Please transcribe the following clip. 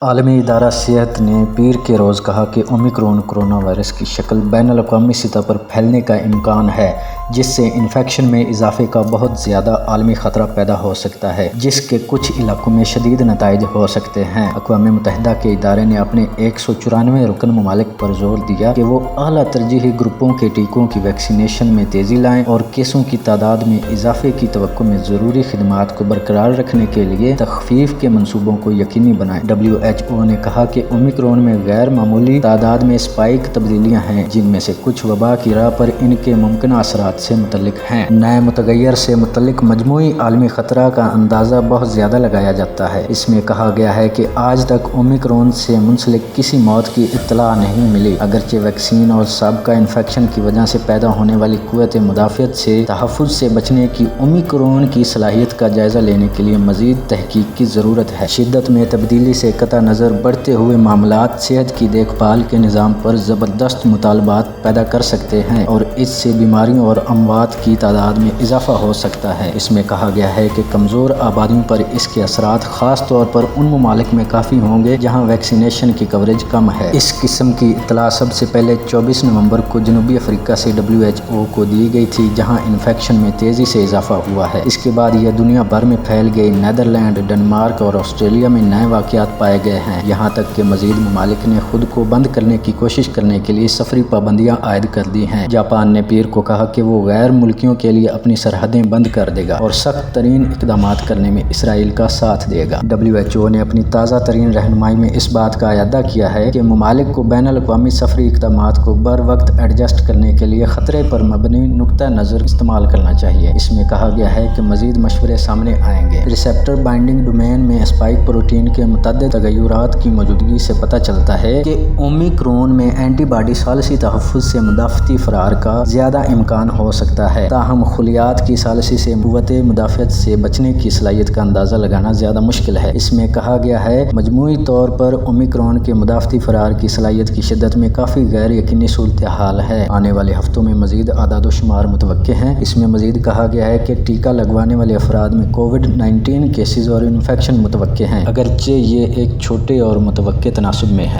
عالمی ادارہ صحت نے پیر کے روز کہا کہ اومیکرون کورونا وائرس کی شکل بین الاقوامی سطح پر پھیلنے کا امکان ہے، جس سے انفیکشن میں اضافے کا بہت زیادہ عالمی خطرہ پیدا ہو سکتا ہے، جس کے کچھ علاقوں میں شدید نتائج ہو سکتے ہیں۔ اقوام متحدہ کے ادارے نے اپنے 194 رکن ممالک پر زور دیا کہ وہ اعلیٰ ترجیحی گروپوں کے ٹیکوں کی ویکسینیشن میں تیزی لائیں اور کیسوں کی تعداد میں اضافے کی توقع میں ضروری خدمات کو برقرار رکھنے کے لیے تخفیف کے منصوبوں کو یقینی بنائیں۔ WHO نے کہا کہ اومیکرون میں غیر معمولی تعداد میں اسپائک تبدیلیاں ہیں، جن میں سے کچھ وبا کی راہ پر ان کے ممکنہ اثرات سے متعلق ہیں۔ نئے متغیر سے متعلق مجموعی عالمی خطرہ کا اندازہ بہت زیادہ لگایا جاتا ہے۔ اس میں کہا گیا ہے کہ آج تک اومیکرون سے منسلک کسی موت کی اطلاع نہیں ملی، اگرچہ ویکسین اور سابقہ انفیکشن کی وجہ سے پیدا ہونے والی قوت مدافعت سے تحفظ سے بچنے کی اومیکرون کی صلاحیت کا جائزہ لینے کے لیے مزید تحقیق کی ضرورت ہے۔ شدت میں تبدیلی سے قطع نظر بڑھتے ہوئے معاملات صحت کی دیکھ بھال کے نظام پر زبردست مطالبات پیدا کر سکتے ہیں اور اس سے بیماریوں اور اموات کی تعداد میں اضافہ ہو سکتا ہے۔ اس میں کہا گیا ہے کہ کمزور آبادیوں پر اس کے اثرات خاص طور پر ان ممالک میں کافی ہوں گے جہاں ویکسینیشن کی کوریج کم ہے۔ اس قسم کی اطلاع سب سے پہلے 24 نومبر کو جنوبی افریقہ سے WHO کو دی گئی تھی، جہاں انفیکشن میں تیزی سے اضافہ ہوا ہے۔ اس کے بعد یہ دنیا بھر میں پھیل گئی۔ نیدرلینڈ، ڈنمارک اور آسٹریلیا میں نئے واقعات پائے گئے ہیں، یہاں تک کہ مزید ممالک نے خود کو بند کرنے کی کوشش کرنے کے لیے سفری پابندیاں عائد کر دی ہیں۔ جاپان نے پیر کو کہا کہ وہ غیر ملکیوں کے لیے اپنی سرحدیں بند کر دے گا اور سخت ترین اقدامات کرنے میں اسرائیل کا ساتھ دے گا۔ WHO نے اپنی تازہ ترین رہنمائی میں اس بات کا اعادہ کیا ہے کہ ممالک کو بین الاقوامی سفری اقدامات کو بر وقت ایڈجسٹ کرنے کے لیے خطرے پر مبنی نقطہ نظر استعمال کرنا چاہیے۔ اس میں کہا گیا ہے کہ مزید مشورے سامنے آئیں گے۔ ریسیپٹر بائنڈنگ ڈومین میں اسپائک پروٹین کے متعدد تغیرات کی موجودگی سے پتہ چلتا ہے کہ اومیکرون میں اینٹی باڈی ثالثی تحفظ سے مدافعتی فرار کا زیادہ امکان ہو سکتا ہے، تاہم خلیات کی ثالثی سے قوت مدافعت سے بچنے کی صلاحیت کا اندازہ لگانا زیادہ مشکل ہے۔ اس میں کہا گیا ہے مجموعی طور پر اومیکرون کے مدافعتی فرار کی صلاحیت کی شدت میں کافی غیر یقینی صورتحال ہے۔ آنے والے ہفتوں میں مزید اعداد و شمار متوقع ہیں۔ اس میں مزید کہا گیا ہے کہ ٹیکہ لگوانے والے افراد میں کووڈ-19 کیسز اور انفیکشن متوقع ہیں، اگرچہ یہ ایک چھوٹے اور متوقع تناسب میں ہے۔